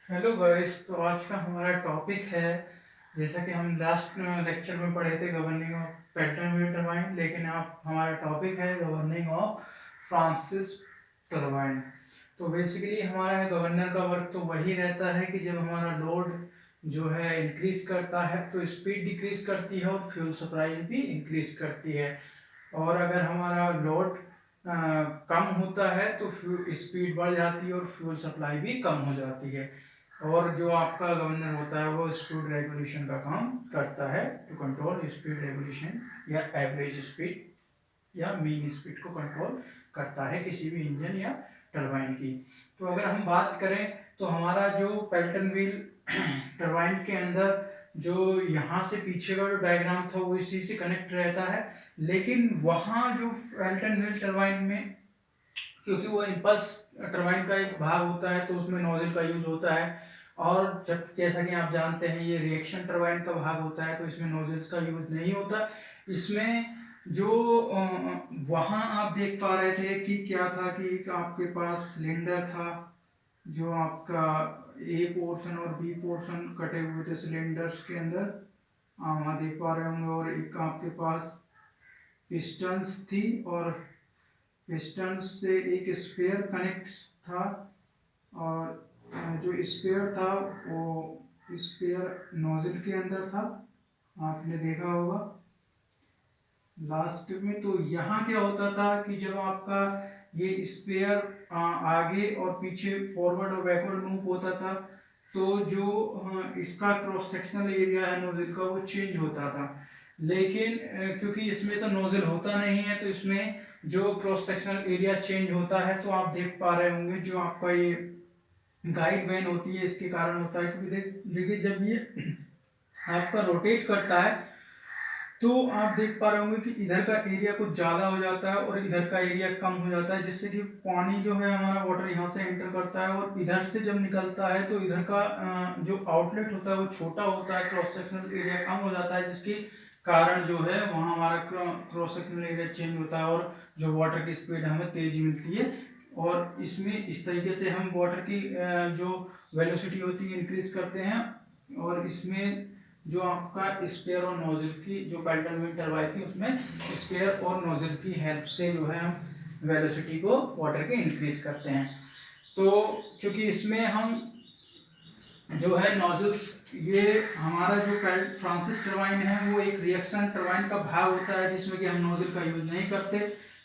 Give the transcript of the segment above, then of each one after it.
Hello guys. तो आज का हमारा टॉपिक है, जैसा कि हम लास्ट लेक्चर में पढ़े थे governing of pattern wave turbine, लेकिन आप हमारा टॉपिक है गवर्निंग ऑफ फ्रांसिस टरबाइन। तो बेसिकली हमारा गवर्नर का वर्क तो वही रहता है कि जब हमारा लोड जो है इंक्रीज करता है तो स्पीड डिक्रीज करती है और फ्यूल सप्लाई भी इंक्रीज करती है। और अगर हमारा लोड कम होता है तो स्पीड बढ़ जाती है और फ्यूल सप्लाई भी कम हो जाती है। और जो आपका गवर्नर होता है वो स्पीड रेगुलेशन का काम करता है, टू कंट्रोल स्पीड रेगुलेशन या एवरेज स्पीड या मीन स्पीड को कंट्रोल करता है किसी भी इंजन या टरबाइन की। तो अगर हम बात करें तो हमारा जो पेल्टन व्हील टरबाइन के अंदर जो यहाँ से पीछे का जो डायग्राम था वो इसी से कनेक्ट रहता है, लेकिन वहाँ जो पेल्टन व्हील टरबाइन में, क्योंकि वो इम्पल्स टरबाइन का एक भाग होता है तो उसमें नोजल का यूज होता है। और जब जैसा कि आप जानते हैं ये रिएक्शन टरबाइन का भाग होता है तो इसमें नोजल्स का यूज नहीं होता। इसमें जो वहाँ आप देख पा रहे थे कि क्या था कि एक आपके पास सिलेंडर था, जो आपका ए पोर्शन और बी पोर्शन कटे हुए थे सिलेंडर्स के अंदर, आप वहाँ देख पा रहे होंगे। और एक आपके पास पिस्टन्स थी और पिस्टन से एक स्पेयर कनेक्ट था। और जो स्पेयर था वो स्पेयर नोजल के अंदर था, आपने देखा होगा लास्ट में। तो यहाँ क्या होता था कि जब आपका ये स्पेयर आगे और पीछे फॉरवर्ड और बैकवर्ड मूव होता था तो जो इसका क्रॉस सेक्शनल एरिया है नोजल का वो चेंज होता था। लेकिन क्योंकि इसमें तो नोजल होता नहीं है तो इसमें जो क्रॉस सेक्शनल एरिया चेंज होता है, तो आप देख पा रहे होंगे जो आपका ये गाइड वेन होती है इसके कारण होता है। क्योंकि देखिए जब ये आपका रोटेट करता है तो आप देख पा रहे होंगे कि इधर का एरिया कुछ ज़्यादा हो जाता है और इधर का एरिया कम हो जाता है, जिससे कि पानी जो है हमारा वाटर यहाँ से एंटर करता है और इधर से जब निकलता है तो इधर का जो आउटलेट होता है वो छोटा होता है, क्रॉस सेक्शनल एरिया कम हो जाता है, जिसके कारण जो है वहाँ हमारा क्रॉस सेक्शनल एरिया चेंज होता है और जो वाटर की स्पीड हमें तेज मिलती है। और इसमें इस तरीके से हम वाटर की जो वेलोसिटी होती है इंक्रीज करते हैं। और इसमें जो आपका स्पेयर और नोजल की जो पेल्टन व्हील टरबाइन थी उसमें स्पेयर और नोजल की हेल्प से जो है हम वेलोसिटी को वाटर के इंक्रीज करते हैं। तो क्योंकि इसमें हम जो है नोजल्स, ये हमारा जो फ्रांसिस टरबाइन है वो एक रिएक्शन टरबाइन का भाग होता है जिसमें कि हम नोजल का यूज नहीं करते।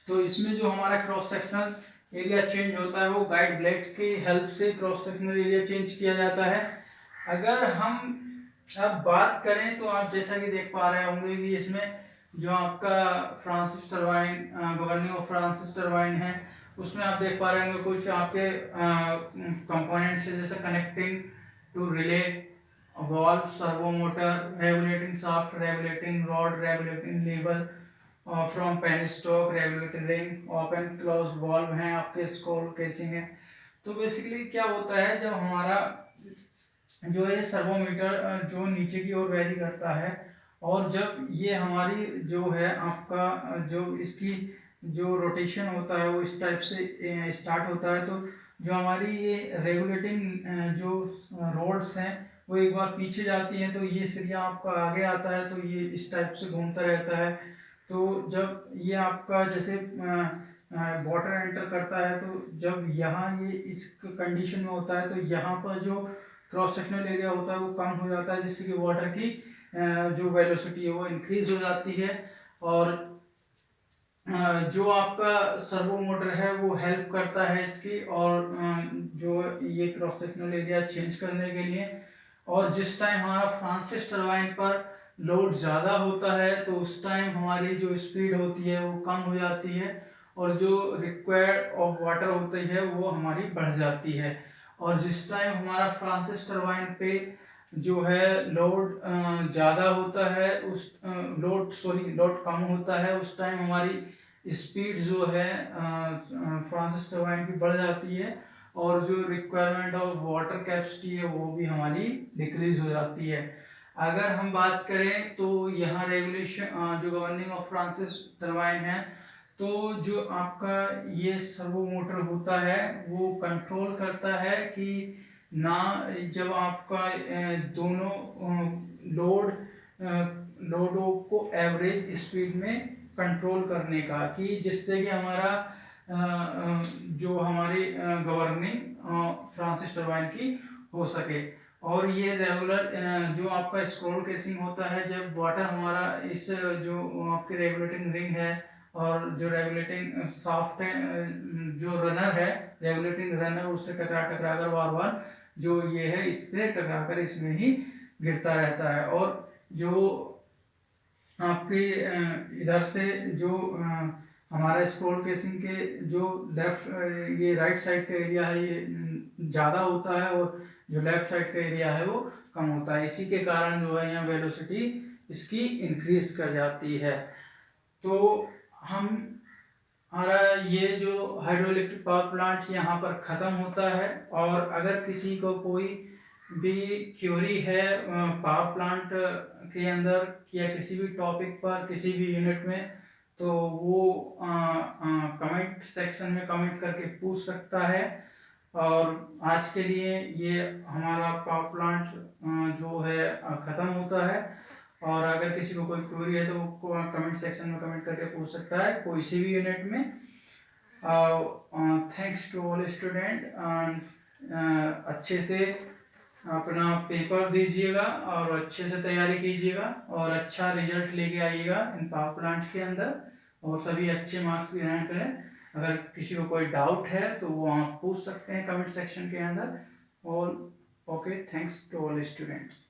तो इसमें जो हमारा क्रॉस सेक्शनल एरिया चेंज होता है वो गाइड ब्लेड की हेल्प से क्रॉस सेक्शनल एरिया चेंज किया जाता है। अगर हम अब बात करें तो आप जैसा कि देख पा रहे होंगे कि इसमें जो आपका Francis turbine governing of Francis turbine है उसमें आप देख पा रहे होंगे कुछ आपके कंपोनेंट्स है, जैसे connecting to relay valve, servo motor, regulating shaft, regulating rod, regulating lever, from penstock, regulating ring, open close valve हैं आपके स्क्रॉल केसिंग है। तो बेसिकली क्या होता है जब हमारा जो है सर्वोमीटर जो नीचे की ओर वैरी करता है और जब ये हमारी जो है आपका जो इसकी जो रोटेशन होता है वो इस टाइप से स्टार्ट होता है, तो जो हमारी ये रेगुलेटिंग जो रोड्स हैं वो एक बार पीछे जाती हैं तो ये सिरिया आपका आगे आता है तो ये इस टाइप से घूमता रहता है। तो जब ये आपका जैसे वाटर एंटर करता है तो जब यहाँ ये इस कंडीशन में होता है तो यहाँ पर जो क्रॉस सेक्शनल एरिया होता है वो कम हो जाता है, जिससे कि वाटर की जो वेलोसिटी है वो इंक्रीज हो जाती है। और जो आपका सर्वो मोटर है वो हेल्प करता है इसकी, और जो ये क्रॉस सेक्शनल एरिया चेंज करने के लिए। और जिस टाइम हमारा फ्रांसिस टरबाइन पर लोड ज़्यादा होता है तो उस टाइम हमारी जो स्पीड होती है वो कम हो जाती है और जो रिक्वायर्ड ऑफ वाटर होती है वो हमारी बढ़ जाती है। और जिस टाइम हमारा फ्रांसिस टरबाइन पे जो है लोड ज़्यादा होता है उस लोड कम होता है उस टाइम हमारी स्पीड जो है फ्रांसिस टरबाइन की बढ़ जाती है और जो रिक्वायरमेंट ऑफ वाटर कैपेसिटी है वो भी हमारी डिक्रीज हो जाती है। अगर हम बात करें तो यहाँ रेगुलेशन जो गवर्निंग ऑफ फ्रांसिस टरबाइन है तो जो आपका ये सर्वो मोटर होता है वो कंट्रोल करता है कि ना जब आपका दोनों लोडों को एवरेज स्पीड में कंट्रोल करने का, कि जिससे कि हमारा जो हमारी गवर्निंग फ्रांसिस टरबाइन की हो सके। और ये रेगुलर जो आपका स्क्रॉल केसिंग होता है, जब वाटर हमारा इस जो आपकी रेगुलेटिंग रिंग है और जो रेगुलेटिंग सॉफ्ट है, जो रनर है, रेगुलेटिंग रनर, उससे टकरा टकरा कर बार बार जो ये है इससे टकरा कर इसमें ही गिरता रहता है। और जो आपके इधर से जो हमारा स्क्रॉल केसिंग के जो लेफ्ट ये राइट साइड का एरिया है ये ज़्यादा होता है, और जो लेफ्ट साइड का एरिया है वो कम होता है। इसी के कारण जो है यहाँ वेलोसिटी इसकी इंक्रीज कर जाती है। तो हम हमारा ये जो हाइड्रो इलेक्ट्रिक पावर प्लांट यहाँ पर ख़त्म होता है। और अगर किसी को कोई भी क्यूरी है पावर प्लांट के अंदर या किसी भी टॉपिक पर किसी भी यूनिट में, तो वो कमेंट सेक्शन में कमेंट करके पूछ सकता है। और आज के लिए ये हमारा पावर प्लांट जो है ख़त्म होता है। और अगर किसी को कोई क्वेरी है तो वो कमेंट सेक्शन में कमेंट करके पूछ सकता है कोई सी भी यूनिट में। थैंक्स टू ऑल स्टूडेंट, अच्छे से अपना पेपर दीजिएगा और अच्छे से तैयारी कीजिएगा और अच्छा रिजल्ट लेके आइएगा इन पावर प्लांट के अंदर, और सभी अच्छे मार्क्स ग्रहण करें। अगर किसी को कोई डाउट है तो वो आप पूछ सकते हैं कमेंट सेक्शन के अंदर। All okay, thanks to all students.